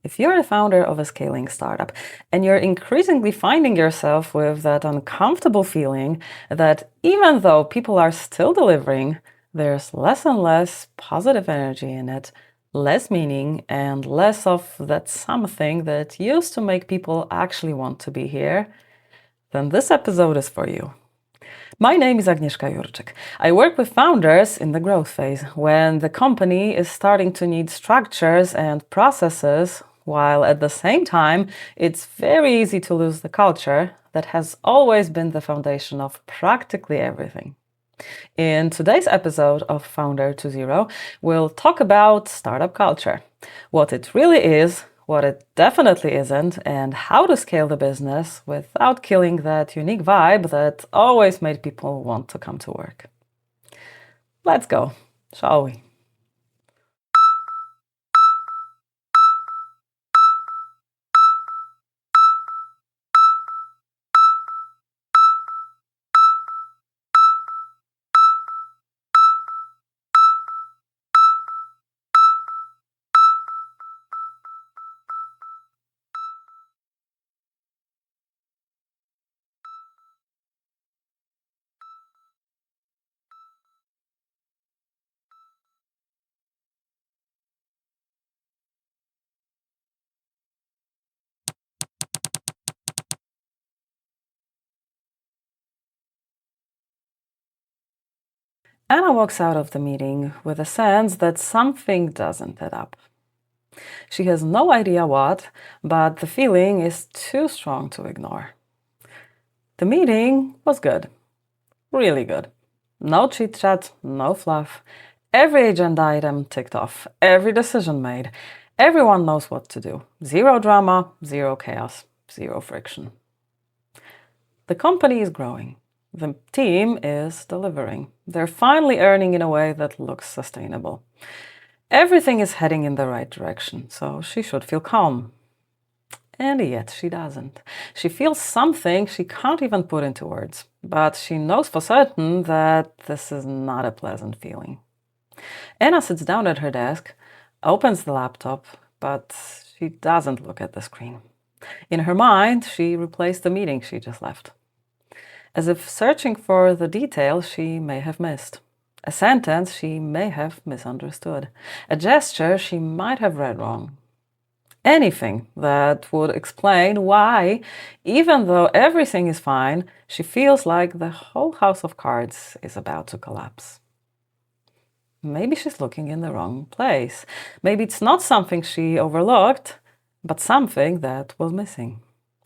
If you're a founder of a scaling startup and you're increasingly finding yourself with that uncomfortable feeling that even though people are still delivering, there's less and less positive energy in it, less meaning, and less of that something that used to make people actually want to be here, then this episode is for you. My name is Agnieszka Jurczyk. I work with founders in the growth phase, when the company is starting to need structures and processes, while at the same time, it's very easy to lose the culture that has always been the foundation of practically everything. In today's episode of Founder to Zero, we'll talk about startup culture, what it really is, what it definitely isn't, and how to scale the business without killing that unique vibe that always made people want to come to work. Let's go, shall we? Anna walks out of the meeting with a sense that something doesn't add up. She has no idea what, but the feeling is too strong to ignore. The meeting was good, really good. No chit chat, no fluff. Every agenda item ticked off, every decision made. Everyone knows what to do. Zero drama, zero chaos, zero friction. The company is growing. The team is delivering. They're finally earning in a way that looks sustainable. Everything is heading in the right direction, so she should feel calm. And yet she doesn't. She feels something she can't even put into words, but she knows for certain that this is not a pleasant feeling. Anna sits down at her desk, opens the laptop, but she doesn't look at the screen. In her mind, she replays the meeting she just left, as if searching for the detail she may have missed, a sentence she may have misunderstood, a gesture she might have read wrong. Anything that would explain why, even though everything is fine, she feels like the whole house of cards is about to collapse. Maybe she's looking in the wrong place. Maybe it's not something she overlooked, but something that was missing,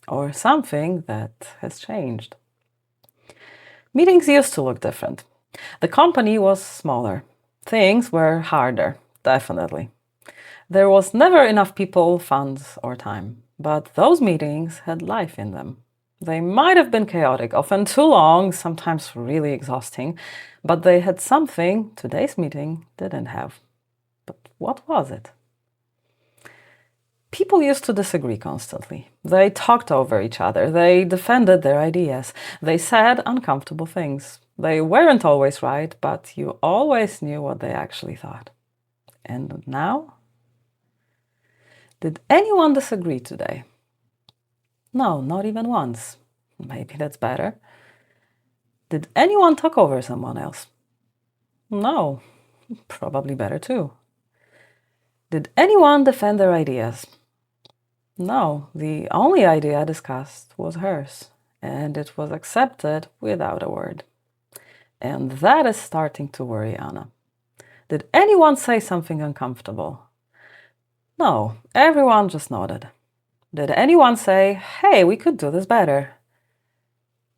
or something that has changed. Meetings used to look different. The company was smaller. Things were harder, definitely. There was never enough people, funds, or time. But those meetings had life in them. They might have been chaotic, often too long, sometimes really exhausting, but they had something today's meeting didn't have. But what was it? People used to disagree constantly. They talked over each other. They defended their ideas. They said uncomfortable things. They weren't always right, but you always knew what they actually thought. And now? Did anyone disagree today? No, not even once. Maybe that's better. Did anyone talk over someone else? No, probably better too. Did anyone defend their ideas? No, the only idea discussed was hers, and it was accepted without a word. And that is starting to worry Anna. Did anyone say something uncomfortable? No, everyone just nodded. Did anyone say, hey, we could do this better?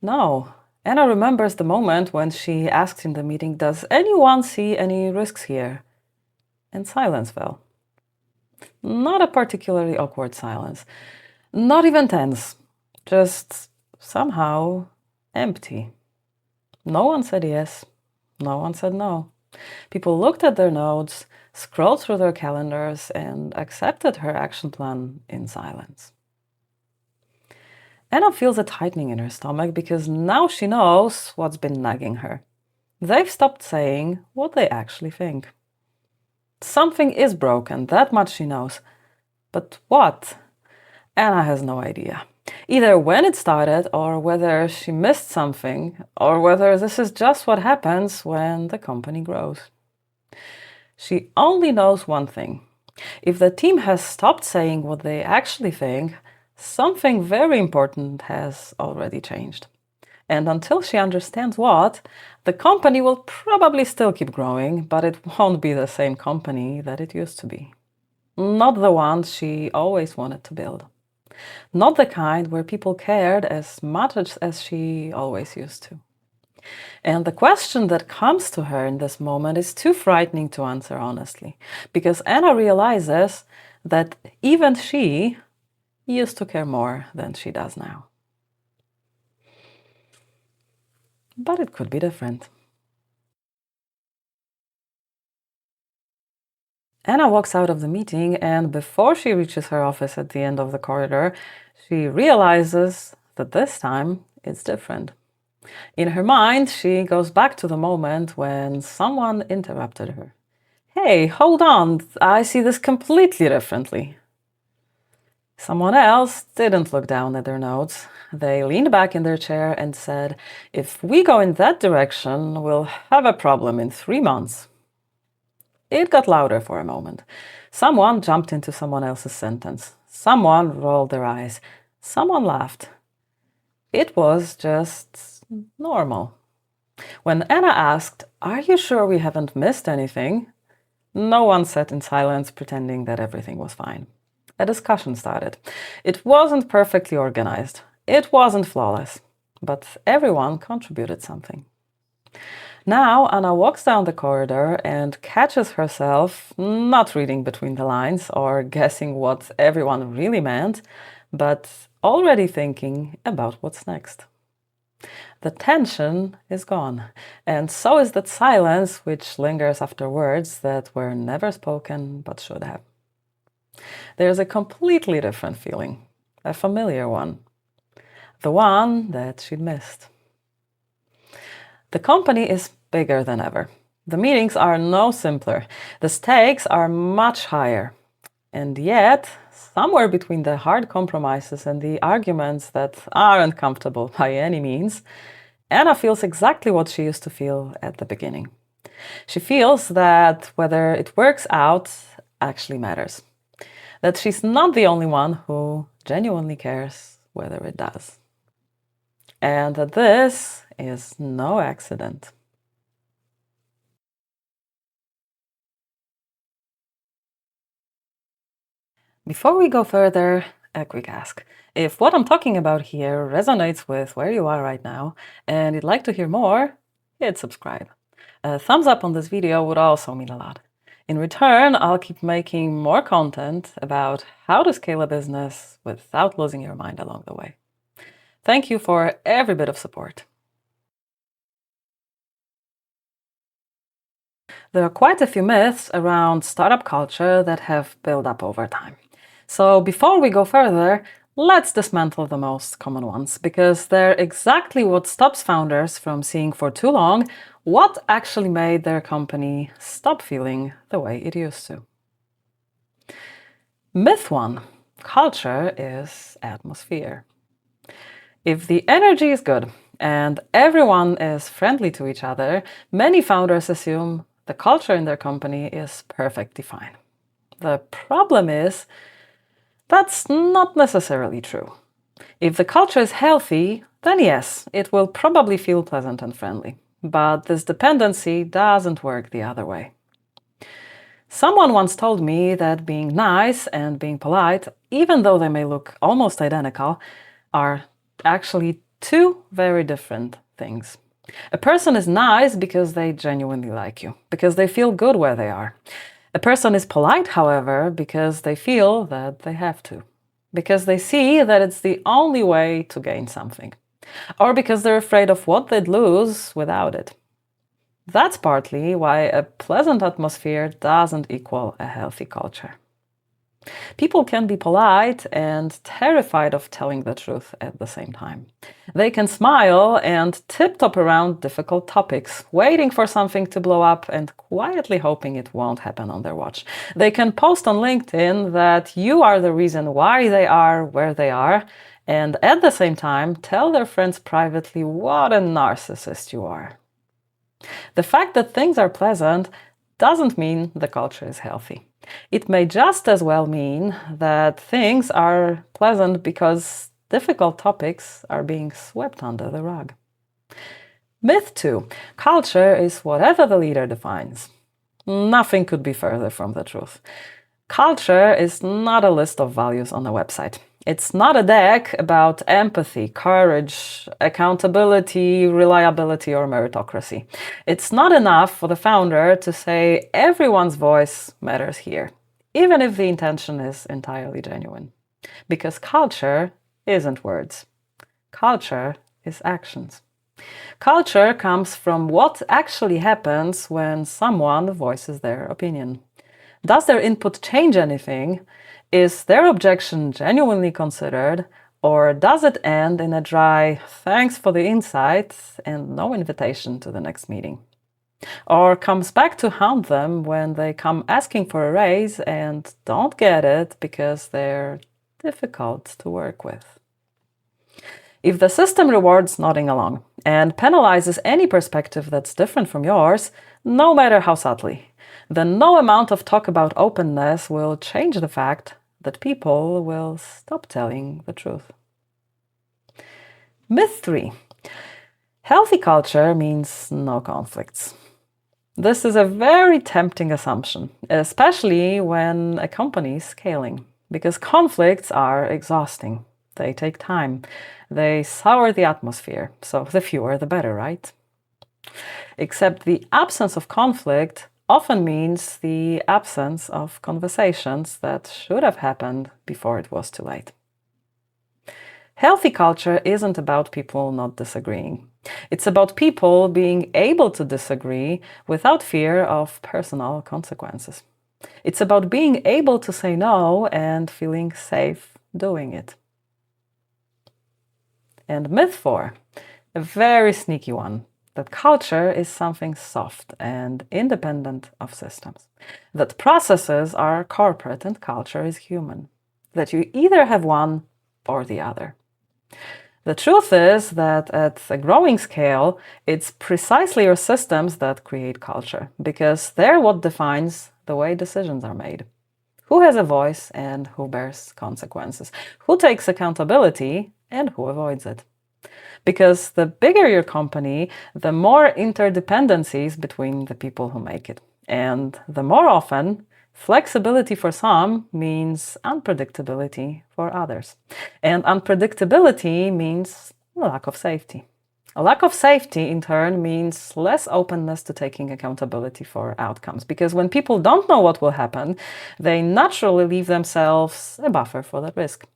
No. Anna remembers the moment when she asked in the meeting, does anyone see any risks here? And silence fell. Not a particularly awkward silence. Not even tense. Just somehow empty. No one said yes. No one said no. People looked at their notes, scrolled through their calendars, and accepted her action plan in silence. Anna feels a tightening in her stomach because now she knows what's been nagging her. They've stopped saying what they actually think. Something is broken, that much she knows. But what? Anna has no idea. Either when it started, or whether she missed something, or whether this is just what happens when the company grows. She only knows one thing. If the team has stopped saying what they actually think, something very important has already changed. And until she understands what, the company will probably still keep growing, but it won't be the same company that it used to be. Not the one she always wanted to build. Not the kind where people cared as much as she always used to. And the question that comes to her in this moment is too frightening to answer honestly, because Anna realizes that even she used to care more than she does now. But it could be different. Anna walks out of the meeting, and before she reaches her office at the end of the corridor, she realizes that this time it's different. In her mind, she goes back to the moment when someone interrupted her. Hey, hold on, I see this completely differently. Someone else didn't look down at their notes. They leaned back in their chair and said, if we go in that direction, we'll have a problem in 3 months. It got louder for a moment. Someone jumped into someone else's sentence. Someone rolled their eyes. Someone laughed. It was just normal. When Anna asked, are you sure we haven't missed anything? No one sat in silence pretending that everything was fine. A discussion started. It wasn't perfectly organized. It wasn't flawless. But everyone contributed something. Now Anna walks down the corridor and catches herself not reading between the lines or guessing what everyone really meant, but already thinking about what's next. The tension is gone, and so is that silence which lingers after words that were never spoken but should have. There's a completely different feeling, a familiar one, the one that she'd missed. The company is bigger than ever. The meetings are no simpler. The stakes are much higher. And yet, somewhere between the hard compromises and the arguments that aren't comfortable by any means, Anna feels exactly what she used to feel at the beginning. She feels that whether it works out actually matters. That she's not the only one who genuinely cares whether it does. And that this is no accident. Before we go further, a quick ask. If what I'm talking about here resonates with where you are right now and you'd like to hear more, hit subscribe. A thumbs up on this video would also mean a lot. In return, I'll keep making more content about how to scale a business without losing your mind along the way. Thank you for every bit of support. There are quite a few myths around startup culture that have built up over time. So before we go further, let's dismantle the most common ones, because they're exactly what stops founders from seeing for too long what actually made their company stop feeling the way it used to. Myth 1. Culture is atmosphere. If the energy is good and everyone is friendly to each other, many founders assume the culture in their company is perfectly fine. The problem is that's not necessarily true. If the culture is healthy, then yes, it will probably feel pleasant and friendly. But this dependency doesn't work the other way. Someone once told me that being nice and being polite, even though they may look almost identical, are actually two very different things. A person is nice because they genuinely like you, because they feel good where they are. A person is polite, however, because they feel that they have to, because they see that it's the only way to gain something, or because they're afraid of what they'd lose without it. That's partly why a pleasant atmosphere doesn't equal a healthy culture. People can be polite and terrified of telling the truth at the same time. They can smile and tip-top around difficult topics, waiting for something to blow up and quietly hoping it won't happen on their watch. They can post on LinkedIn that you are the reason why they are where they are, and at the same time tell their friends privately what a narcissist you are. The fact that things are pleasant doesn't mean the culture is healthy. It may just as well mean that things are pleasant because difficult topics are being swept under the rug. Myth 2. Culture is whatever the leader defines. Nothing could be further from the truth. Culture is not a list of values on a website. It's not a deck about empathy, courage, accountability, reliability, or meritocracy. It's not enough for the founder to say everyone's voice matters here, even if the intention is entirely genuine. Because culture isn't words. Culture is actions. Culture comes from what actually happens when someone voices their opinion. Does their input change anything? Is their objection genuinely considered? Or does it end in a dry thanks for the insight and no invitation to the next meeting? Or comes back to haunt them when they come asking for a raise and don't get it because they're difficult to work with? If the system rewards nodding along and penalizes any perspective that's different from yours, no matter how subtly, then no amount of talk about openness will change the fact that people will stop telling the truth. Myth 3. Healthy culture means no conflicts. This is a very tempting assumption, especially when a company is scaling, because conflicts are exhausting. They take time. They sour the atmosphere, so the fewer the better, right? Except the absence of conflict often means the absence of conversations that should have happened before it was too late. Healthy culture isn't about people not disagreeing. It's about people being able to disagree without fear of personal consequences. It's about being able to say no and feeling safe doing it. And myth 4, a very sneaky one, that culture is something soft and independent of systems, that processes are corporate and culture is human, that you either have one or the other. The truth is that at a growing scale, it's precisely your systems that create culture, because they're what defines the way decisions are made. Who has a voice and who bears consequences? Who takes accountability and who avoids it? Because the bigger your company, the more interdependencies between the people who make it. And the more often, flexibility for some means unpredictability for others. And unpredictability means a lack of safety. A lack of safety, in turn, means less openness to taking accountability for outcomes. Because when people don't know what will happen, they naturally leave themselves a buffer for that risk.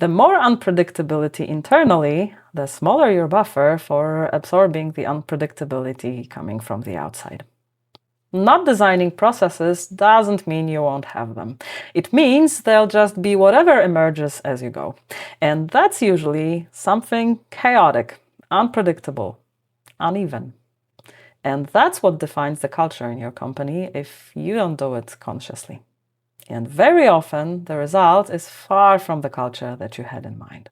The more unpredictability internally, the smaller your buffer for absorbing the unpredictability coming from the outside. Not designing processes doesn't mean you won't have them. It means they'll just be whatever emerges as you go. And that's usually something chaotic, unpredictable, uneven. And that's what defines the culture in your company if you don't do it consciously. And very often, the result is far from the culture that you had in mind.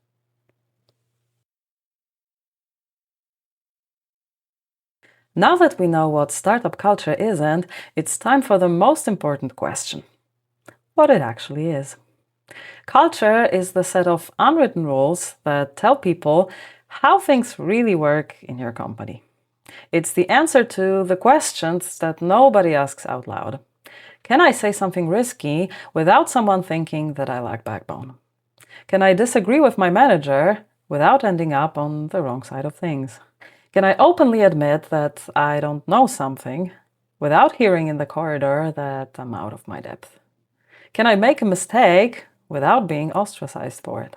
Now that we know what startup culture isn't, it's time for the most important question: what it actually is. Culture is the set of unwritten rules that tell people how things really work in your company. It's the answer to the questions that nobody asks out loud. Can I say something risky without someone thinking that I lack backbone? Can I disagree with my manager without ending up on the wrong side of things? Can I openly admit that I don't know something without hearing in the corridor that I'm out of my depth? Can I make a mistake without being ostracized for it?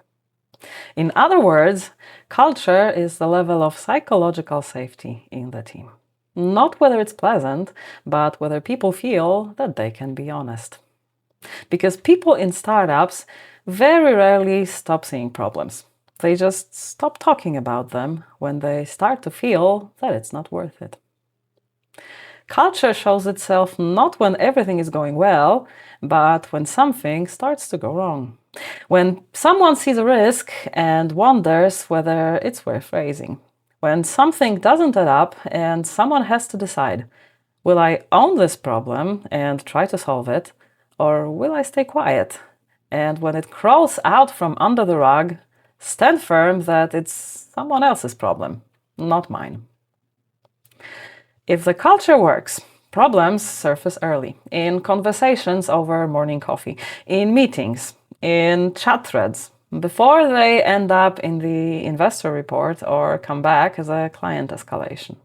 In other words, culture is the level of psychological safety in the team. Not whether it's pleasant, but whether people feel that they can be honest. Because people in startups very rarely stop seeing problems. They just stop talking about them when they start to feel that it's not worth it. Culture shows itself not when everything is going well, but when something starts to go wrong. When someone sees a risk and wonders whether it's worth raising. When something doesn't add up and someone has to decide, will I own this problem and try to solve it, or will I stay quiet? And when it crawls out from under the rug, stand firm that it's someone else's problem, not mine. If the culture works, problems surface early, in conversations over morning coffee, in meetings, in chat threads, before they end up in the investor report or come back as a client escalation.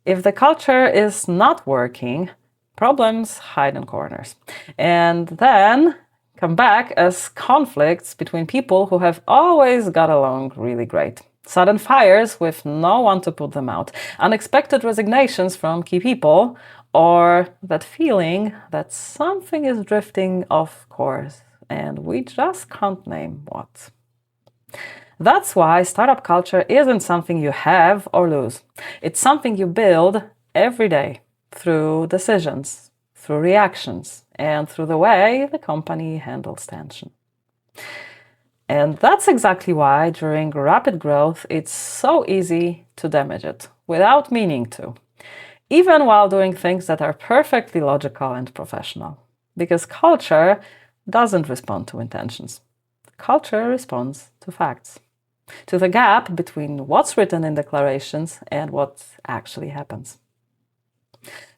If the culture is not working, problems hide in corners, and then come back as conflicts between people who have always got along really great. Sudden fires with no one to put them out, unexpected resignations from key people, or that feeling that something is drifting off course and we just can't name what. That's why startup culture isn't something you have or lose. It's something you build every day through decisions, through reactions, and through the way the company handles tension. And that's exactly why during rapid growth, it's so easy to damage it without meaning to, even while doing things that are perfectly logical and professional. Because culture doesn't respond to intentions. Culture responds to facts, to the gap between what's written in declarations and what actually happens.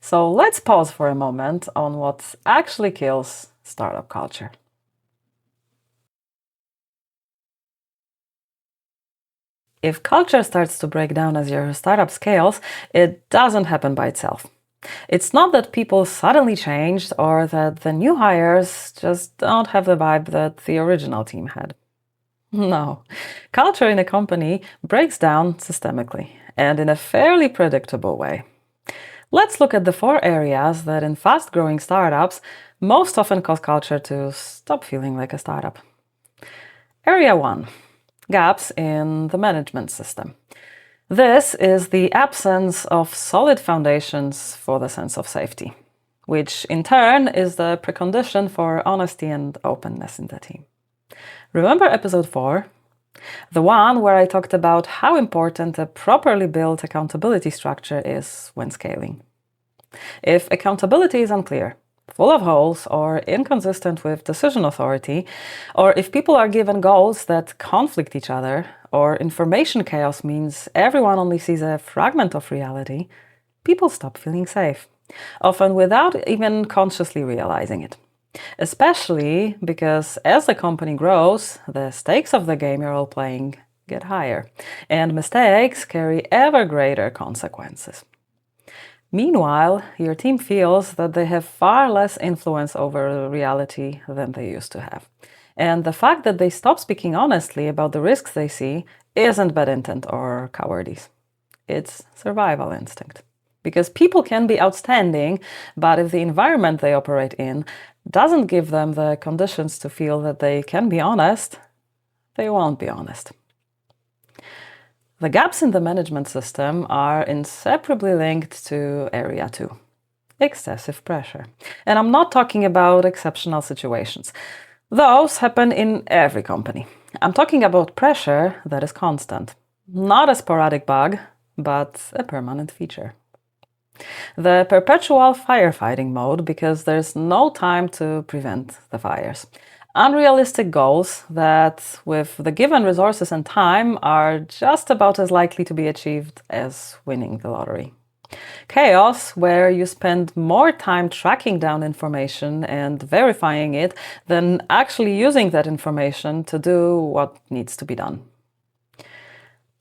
So let's pause for a moment on what actually kills startup culture. If culture starts to break down as your startup scales, it doesn't happen by itself. It's not that people suddenly changed or that the new hires just don't have the vibe that the original team had. No. Culture in a company breaks down systemically and in a fairly predictable way. Let's look at the 4 areas that in fast-growing startups most often cause culture to stop feeling like a startup. Area 1. Gaps in the management system. This is the absence of solid foundations for the sense of safety, which in turn is the precondition for honesty and openness in the team. Remember episode 4? The one where I talked about how important a properly built accountability structure is when scaling. If accountability is unclear, full of holes, or inconsistent with decision authority, or if people are given goals that conflict each other, or information chaos means everyone only sees a fragment of reality, people stop feeling safe, often without even consciously realizing it. Especially because as the company grows, the stakes of the game you're all playing get higher, and mistakes carry ever greater consequences. Meanwhile, your team feels that they have far less influence over reality than they used to have. And the fact that they stop speaking honestly about the risks they see isn't bad intent or cowardice. It's survival instinct. Because people can be outstanding, but if the environment they operate in doesn't give them the conditions to feel that they can be honest, they won't be honest. The gaps in the management system are inseparably linked to area 2, excessive pressure. And I'm not talking about exceptional situations. Those happen in every company. I'm talking about pressure that is constant, not a sporadic bug, but a permanent feature. The perpetual firefighting mode because there's no time to prevent the fires. Unrealistic goals that, with the given resources and time, are just about as likely to be achieved as winning the lottery. Chaos where you spend more time tracking down information and verifying it than actually using that information to do what needs to be done.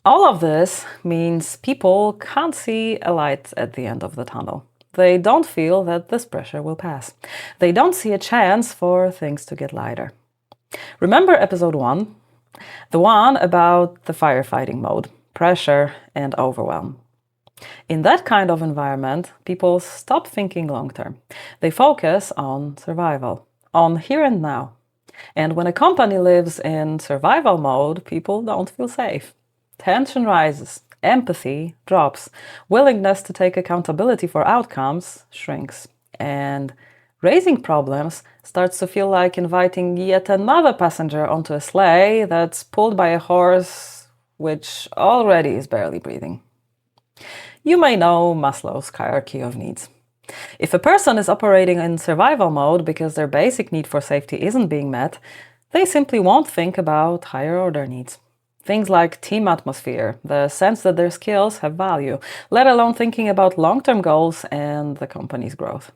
All of this means people can't see a light at the end of the tunnel. They don't feel that this pressure will pass. They don't see a chance for things to get lighter. Remember episode 1? The one about the firefighting mode, pressure and overwhelm. In that kind of environment, people stop thinking long-term. They focus on survival, on here and now. And when a company lives in survival mode, people don't feel safe. Tension rises, empathy drops, willingness to take accountability for outcomes shrinks, and raising problems starts to feel like inviting yet another passenger onto a sleigh that's pulled by a horse which already is barely breathing. You may know Maslow's hierarchy of needs. If a person is operating in survival mode because their basic need for safety isn't being met, they simply won't think about higher order needs. Things like team atmosphere, the sense that their skills have value, let alone thinking about long-term goals and the company's growth.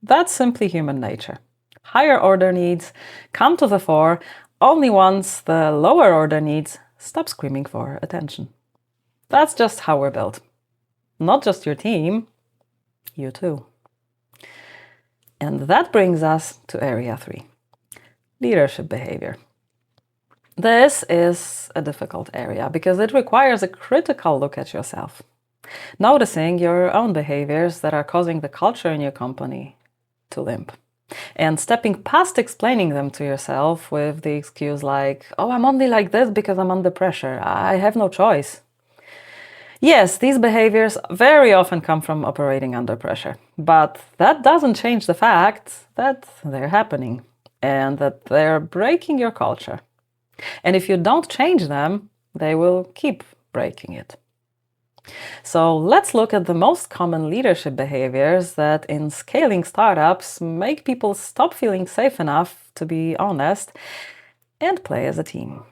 That's simply human nature. Higher order needs come to the fore only once the lower order needs stop screaming for attention. That's just how we're built. Not just your team, you too. And that brings us to area 3, leadership behavior. This is a difficult area because it requires a critical look at yourself, noticing your own behaviors that are causing the culture in your company to limp, and stepping past explaining them to yourself with the excuse like, oh, I'm only like this because I'm under pressure. I have no choice. Yes, these behaviors very often come from operating under pressure, but that doesn't change the fact that they're happening and that they're breaking your culture. And if you don't change them, they will keep breaking it. So let's look at the most common leadership behaviors that in scaling startups make people stop feeling safe enough to be honest and play as a team.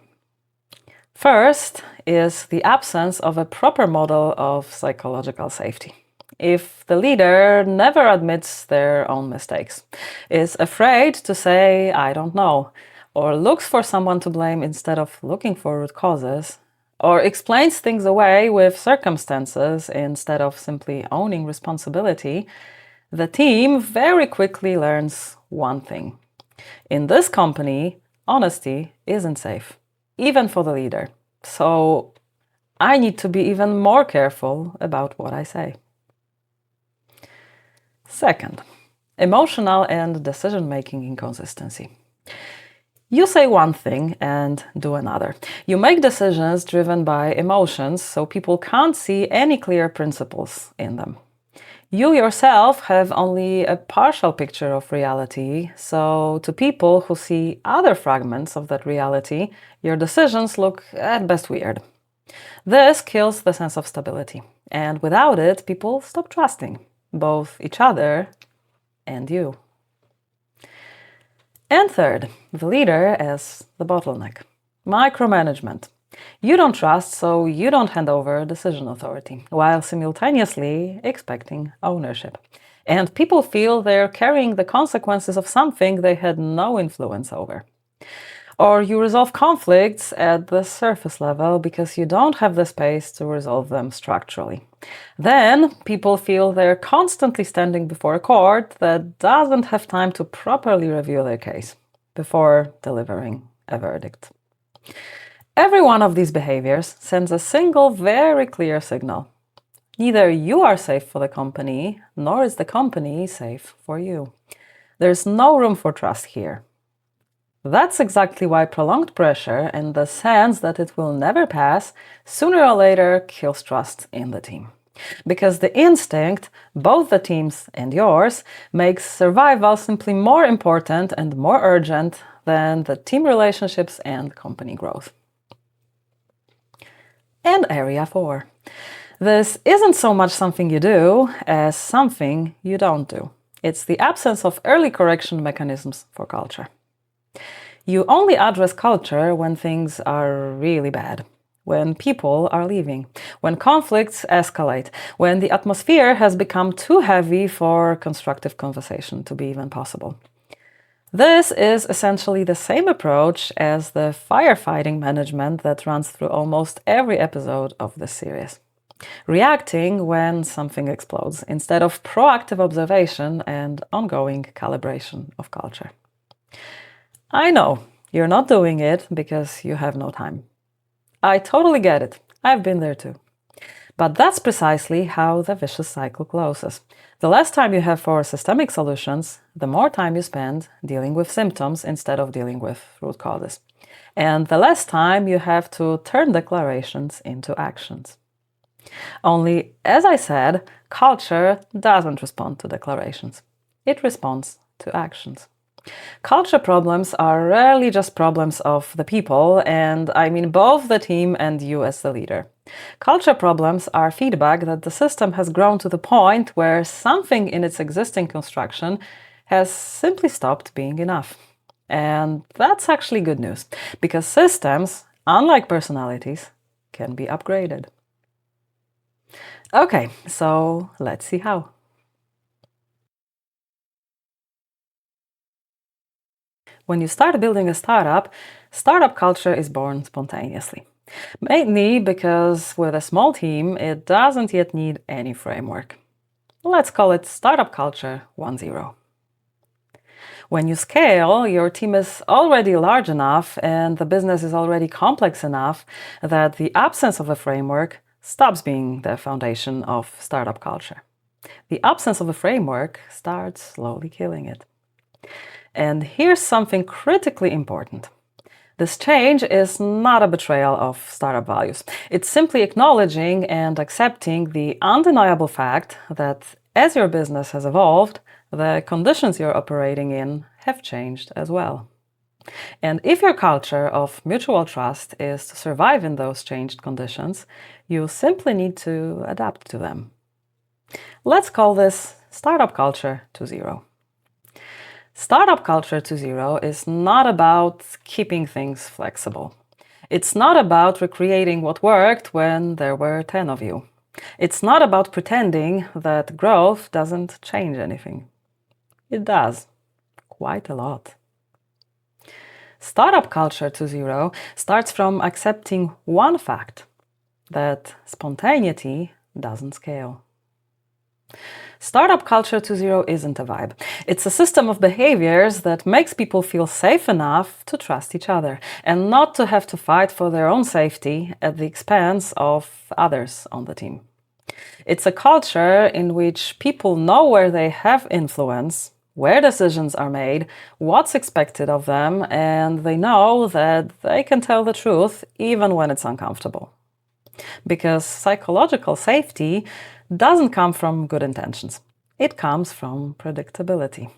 First is the absence of a proper model of psychological safety. If the leader never admits their own mistakes, is afraid to say, I don't know, or looks for someone to blame instead of looking for root causes, or explains things away with circumstances instead of simply owning responsibility, the team very quickly learns one thing. In this company, honesty isn't safe, even for the leader. So I need to be even more careful about what I say. Second, emotional and decision-making inconsistency. You say one thing and do another. You make decisions driven by emotions, so people can't see any clear principles in them. You yourself have only a partial picture of reality, so to people who see other fragments of that reality, your decisions look at best weird. This kills the sense of stability, and without it, people stop trusting both each other and you. And third, the leader as the bottleneck. Micromanagement. You don't trust, so you don't hand over decision authority, while simultaneously expecting ownership. And people feel they're carrying the consequences of something they had no influence over. Or you resolve conflicts at the surface level because you don't have the space to resolve them structurally. Then people feel they're constantly standing before a court that doesn't have time to properly review their case before delivering a verdict. Every one of these behaviors sends a single very clear signal. Neither you are safe for the company, nor is the company safe for you. There's no room for trust here. That's exactly why prolonged pressure and the sense that it will never pass sooner or later kills trust in the team. Because the instinct, both the team's and yours, makes survival simply more important and more urgent than the team relationships and company growth. And area 4. This isn't so much something you do as something you don't do. It's the absence of early correction mechanisms for culture. You only address culture when things are really bad, when people are leaving, when conflicts escalate, when the atmosphere has become too heavy for constructive conversation to be even possible. This is essentially the same approach as the firefighting management that runs through almost every episode of this series. Reacting when something explodes instead of proactive observation and ongoing calibration of culture. I know you're not doing it because you have no time. I totally get it. I've been there too. But that's precisely how the vicious cycle closes. The less time you have for systemic solutions, the more time you spend dealing with symptoms instead of dealing with root causes. And the less time you have to turn declarations into actions. Only, as I said, culture doesn't respond to declarations. It responds to actions. Culture problems are rarely just problems of the people, and I mean both the team and you as the leader. Culture problems are feedback that the system has grown to the point where something in its existing construction has simply stopped being enough. And that's actually good news, because systems, unlike personalities, can be upgraded. Okay, so let's see how. When you start building a startup culture is born spontaneously. Mainly because with a small team, it doesn't yet need any framework. Let's call it Startup Culture 1.0. When you scale, your team is already large enough and the business is already complex enough that the absence of a framework stops being the foundation of startup culture. The absence of a framework starts slowly killing it. And here's something critically important. This change is not a betrayal of startup values. It's simply acknowledging and accepting the undeniable fact that as your business has evolved, the conditions you're operating in have changed as well. And if your culture of mutual trust is to survive in those changed conditions, you simply need to adapt to them. Let's call this Startup Culture 2.0. Startup Culture 2.0 is not about keeping things flexible. It's not about recreating what worked when there were 10 of you. It's not about pretending that growth doesn't change anything. It does, quite a lot. Startup Culture 2.0 starts from accepting one fact, that spontaneity doesn't scale. Startup Culture 2.0 isn't a vibe. It's a system of behaviors that makes people feel safe enough to trust each other and not to have to fight for their own safety at the expense of others on the team. It's a culture in which people know where they have influence, where decisions are made, what's expected of them, and they know that they can tell the truth even when it's uncomfortable. Because psychological safety doesn't come from good intentions. It comes from predictability.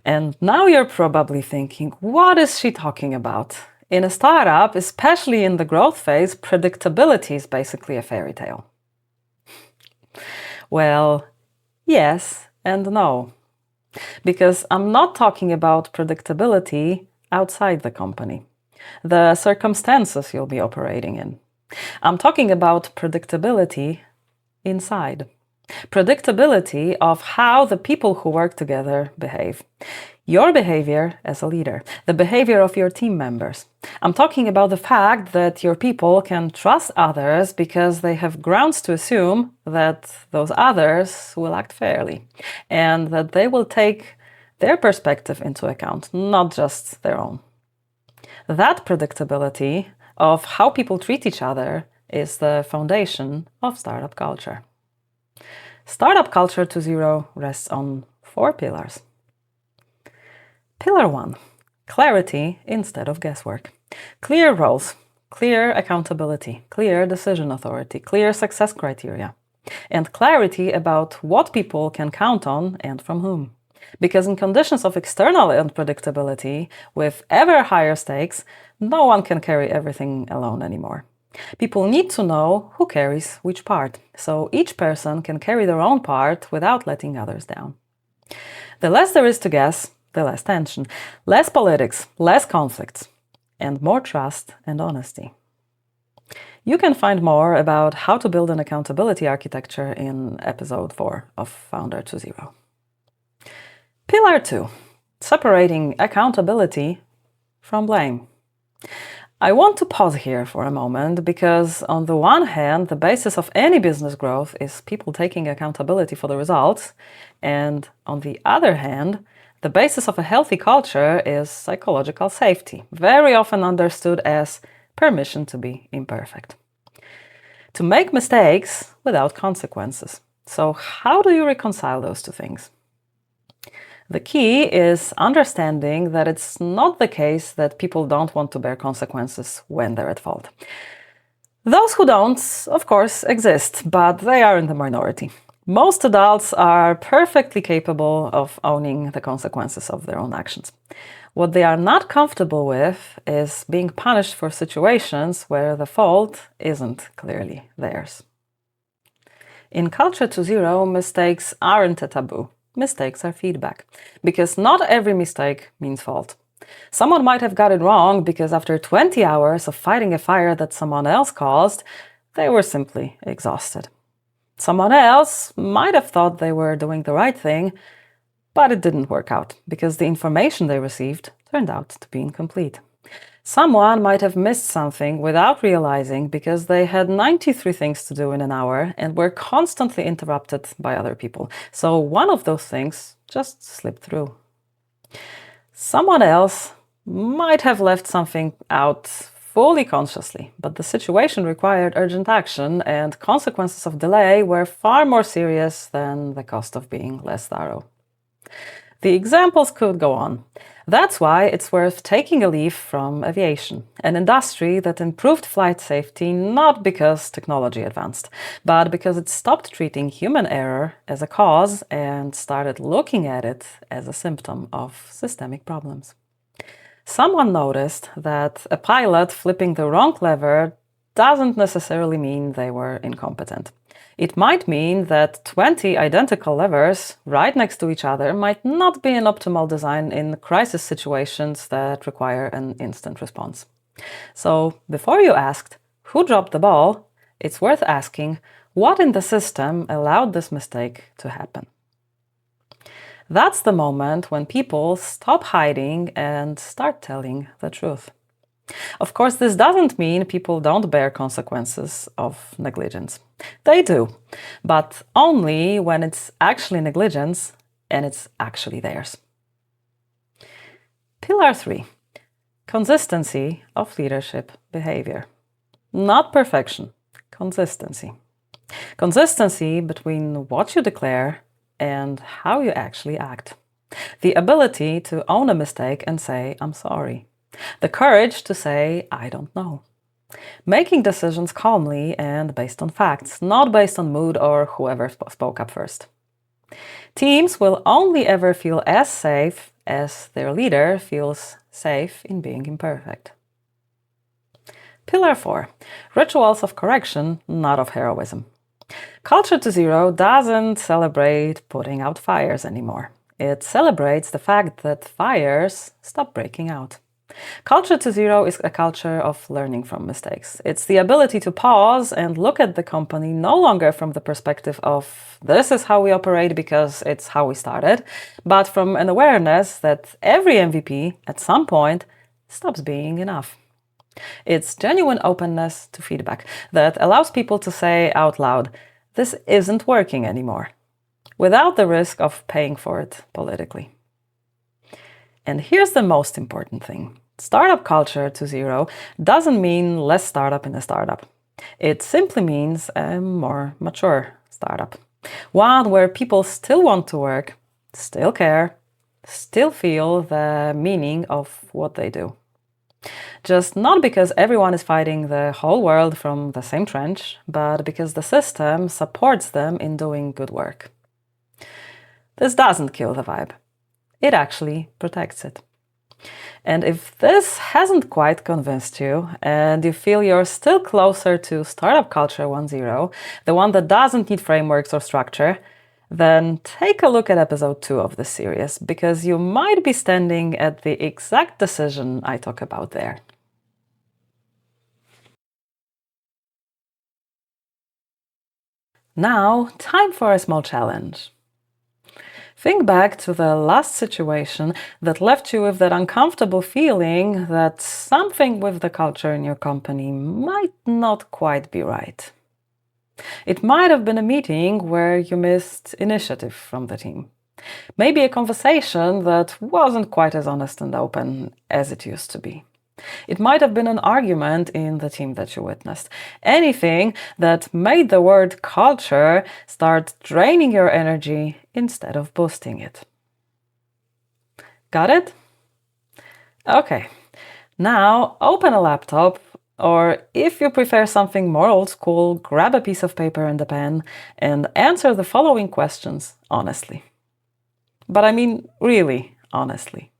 And now you're probably thinking, what is she talking about? In a startup, especially in the growth phase, predictability is basically a fairy tale. Well, yes and no. Because I'm not talking about predictability outside the company, the circumstances you'll be operating in. I'm talking about predictability inside. Predictability of how the people who work together behave. Your behavior as a leader, the behavior of your team members. I'm talking about the fact that your people can trust others because they have grounds to assume that those others will act fairly and that they will take their perspective into account, not just their own. That predictability of how people treat each other is the foundation of startup culture. Startup Culture 2.0 rests on 4 pillars. Pillar 1. Clarity instead of guesswork. Clear roles, clear accountability, clear decision authority, clear success criteria, and clarity about what people can count on and from whom. Because in conditions of external unpredictability, with ever higher stakes, no one can carry everything alone anymore. People need to know who carries which part, so each person can carry their own part without letting others down. The less there is to guess, the less tension, less politics, less conflicts, and more trust and honesty. You can find more about how to build an accountability architecture in episode 4 of Founder 2.0. Pillar 2. Separating accountability from blame. I want to pause here for a moment because on the one hand, the basis of any business growth is people taking accountability for the results, and on the other hand, the basis of a healthy culture is psychological safety, very often understood as permission to be imperfect. to make mistakes without consequences. So how do you reconcile those two things? The key is understanding that it's not the case that people don't want to bear consequences when they're at fault. Those who don't, of course, exist, but they are in the minority. Most adults are perfectly capable of owning the consequences of their own actions. What they are not comfortable with is being punished for situations where the fault isn't clearly theirs. In Culture to Zero, mistakes aren't a taboo. Mistakes are feedback, because not every mistake means fault. Someone might have got it wrong because after 20 hours of fighting a fire that someone else caused, they were simply exhausted. Someone else might have thought they were doing the right thing, but it didn't work out because the information they received turned out to be incomplete. Someone might have missed something without realizing because they had 93 things to do in an hour and were constantly interrupted by other people. So one of those things just slipped through. Someone else might have left something out fully consciously, but the situation required urgent action and consequences of delay were far more serious than the cost of being less thorough. The examples could go on. That's why it's worth taking a leaf from aviation, an industry that improved flight safety not because technology advanced, but because it stopped treating human error as a cause and started looking at it as a symptom of systemic problems. Someone noticed that a pilot flipping the wrong lever doesn't necessarily mean they were incompetent. It might mean that 20 identical levers right next to each other might not be an optimal design in crisis situations that require an instant response. So, before you asked who dropped the ball, it's worth asking what in the system allowed this mistake to happen. That's the moment when people stop hiding and start telling the truth. Of course, this doesn't mean people don't bear consequences of negligence. They do, but only when it's actually negligence and it's actually theirs. Pillar 3. Consistency of leadership behavior. Not perfection, consistency. Consistency between what you declare and how you actually act. The ability to own a mistake and say, I'm sorry. The courage to say, I don't know. Making decisions calmly and based on facts, not based on mood or whoever spoke up first. Teams will only ever feel as safe as their leader feels safe in being imperfect. Pillar 4. Rituals of correction, not of heroism. Culture to Zero doesn't celebrate putting out fires anymore. It celebrates the fact that fires stop breaking out. Culture to Zero is a culture of learning from mistakes. It's the ability to pause and look at the company no longer from the perspective of this is how we operate because it's how we started, but from an awareness that every MVP at some point stops being enough. It's genuine openness to feedback that allows people to say out loud, this isn't working anymore, without the risk of paying for it politically. And here's the most important thing. Startup culture to Zero doesn't mean less startup in a startup. It simply means a more mature startup. One where people still want to work, still care, still feel the meaning of what they do. Just not because everyone is fighting the whole world from the same trench, but because the system supports them in doing good work. This doesn't kill the vibe. It actually protects it. And if this hasn't quite convinced you, and you feel you're still closer to Startup Culture 1.0, the one that doesn't need frameworks or structure, then take a look at episode 2 of this series, because you might be standing at the exact decision I talk about there. Now, time for a small challenge. Think back to the last situation that left you with that uncomfortable feeling that something with the culture in your company might not quite be right. It might have been a meeting where you missed initiative from the team. Maybe a conversation that wasn't quite as honest and open as it used to be. It might have been an argument in the team that you witnessed. Anything that made the word culture start draining your energy instead of boosting it. Got it? Okay. Now open a laptop, or if you prefer something more old school, grab a piece of paper and a pen and answer the following questions honestly. But I mean really honestly.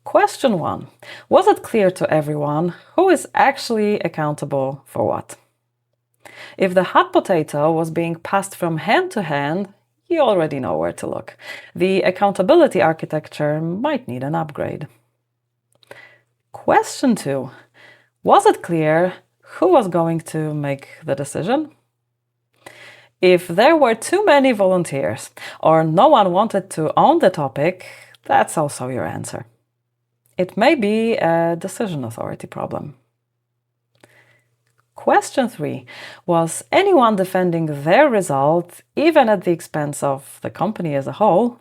Question 1. Was it clear to everyone who is actually accountable for what? If the hot potato was being passed from hand to hand, you already know where to look. The accountability architecture might need an upgrade. Question 2. Was it clear who was going to make the decision? If there were too many volunteers or no one wanted to own the topic, that's also your answer. It may be a decision authority problem. Question 3. Was anyone defending their result even at the expense of the company as a whole?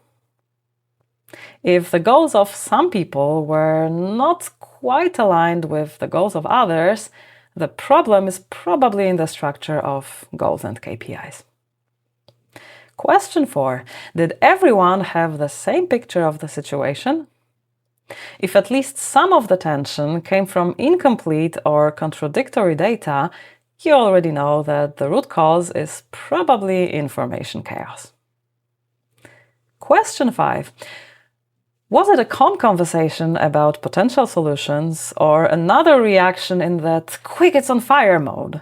If the goals of some people were not quite aligned with the goals of others, the problem is probably in the structure of goals and KPIs. Question 4. Did everyone have the same picture of the situation? If at least some of the tension came from incomplete or contradictory data, you already know that the root cause is probably information chaos. Question 5. Was it a calm conversation about potential solutions or another reaction in that quick it's on fire mode?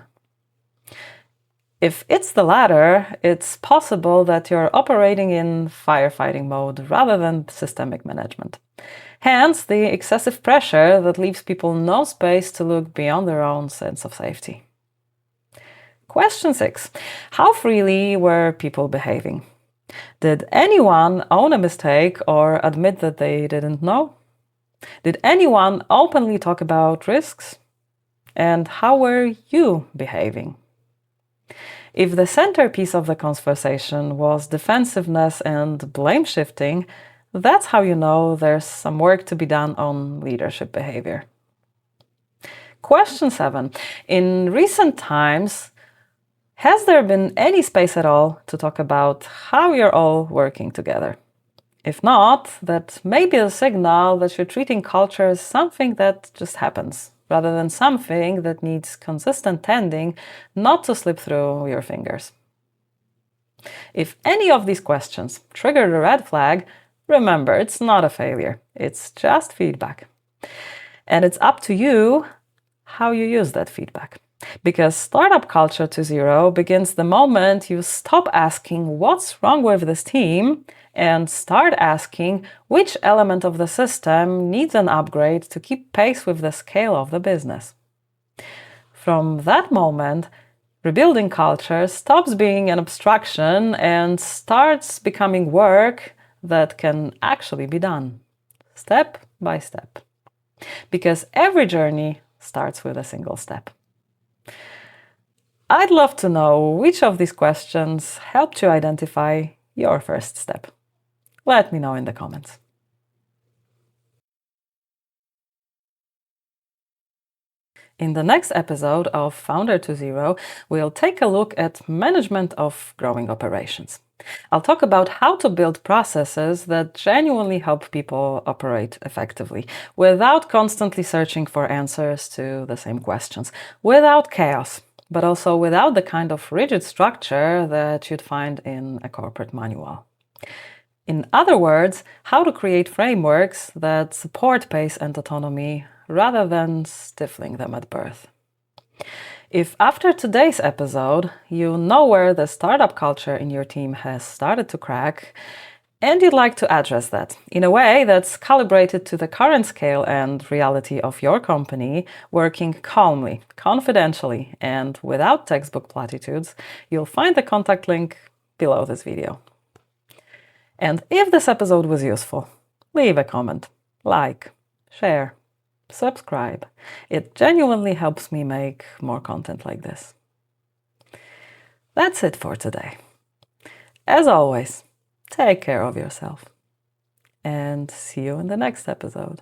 If it's the latter, it's possible that you're operating in firefighting mode rather than systemic management. Hence, the excessive pressure that leaves people no space to look beyond their own sense of safety. Question 6. How freely were people behaving? Did anyone own a mistake or admit that they didn't know? Did anyone openly talk about risks? And how were you behaving? If the centerpiece of the conversation was defensiveness and blame shifting, that's how you know there's some work to be done on leadership behavior. Question 7. In recent times, has there been any space at all to talk about how you're all working together? If not, that may be a signal that you're treating culture as something that just happens, rather than something that needs consistent tending not to slip through your fingers. If any of these questions triggered a red flag, remember, it's not a failure, it's just feedback. And it's up to you how you use that feedback. Because Startup Culture 2.0 begins the moment you stop asking what's wrong with this team and start asking which element of the system needs an upgrade to keep pace with the scale of the business. From that moment, rebuilding culture stops being an abstraction and starts becoming work that can actually be done, step by step. Because every journey starts with a single step. I'd love to know which of these questions helped you identify your first step. Let me know in the comments. In the next episode of Founder 2.0, we'll take a look at management of growing operations. I'll talk about how to build processes that genuinely help people operate effectively, without constantly searching for answers to the same questions, without chaos, but also without the kind of rigid structure that you'd find in a corporate manual. In other words, how to create frameworks that support pace and autonomy rather than stifling them at birth. If after today's episode you know where the startup culture in your team has started to crack, and you'd like to address that in a way that's calibrated to the current scale and reality of your company, working calmly, confidentially, and without textbook platitudes, you'll find the contact link below this video. And if this episode was useful, leave a comment, like, share, subscribe. It genuinely helps me make more content like this. That's it for today. As always, take care of yourself and see you in the next episode.